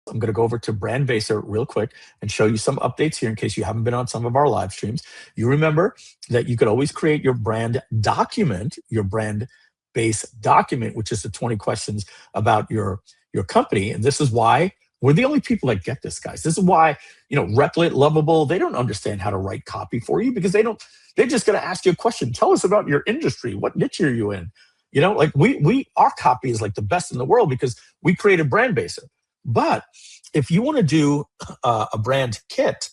I'm going to go over to BrandBaser real quick and show you some updates here in case you haven't been on some of our live streams. You remember that you could always create your brand document, your brand base document, which is the 20 questions about your company. And this is why we're the only people that get this, guys. This is why, Replit, Lovable, they don't understand how to write copy for you because they're just going to ask you a question. Tell us about your industry. What niche are you in? Like our copy is like the best in the world because we created BrandBaser. But if you want to do a brand kit,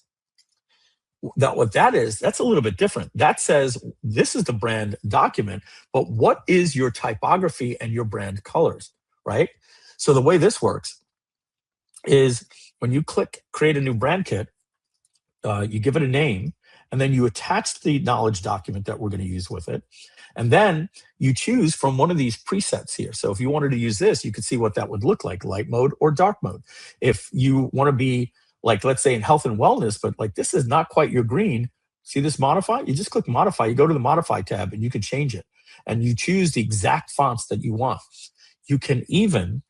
what that is, that's a little bit different. That says this is the brand document, but what is your typography and your brand colors, right? So the way this works is when you click create a new brand kit, you give it a name, and then you attach the knowledge document that we're going to use with it. And then you choose from one of these presets here. So if you wanted to use this, you could see what that would look like, light mode or dark mode. If you want to be like, let's say in health and wellness, but like this is not quite your green, see this modify? You just click modify, you go to the modify tab and you can change it. And you choose the exact fonts that you want. You can even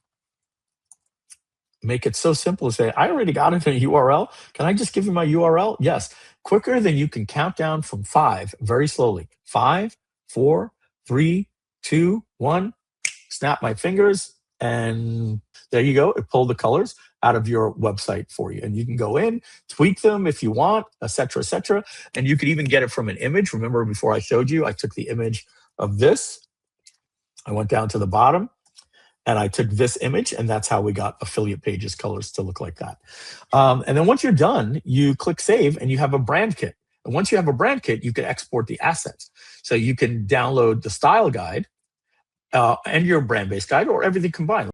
make it so simple to say, I already got it in a URL. Can I just give you my URL? Yes. Quicker than you can count down from 5 very slowly. 5, 4, 3, 2, 1. Snap my fingers. And there you go. It pulled the colors out of your website for you. And you can go in, tweak them if you want, et cetera, et cetera. And you could even get it from an image. Remember before I showed you, I took the image of this. I went down to the bottom. And I took this image, and that's how we got Affiliate Pages colors to look like that. And then once you're done, you click Save, and you have a brand kit. And once you have a brand kit, you can export the assets. So you can download the style guide and your brand-based guide, or everything combined.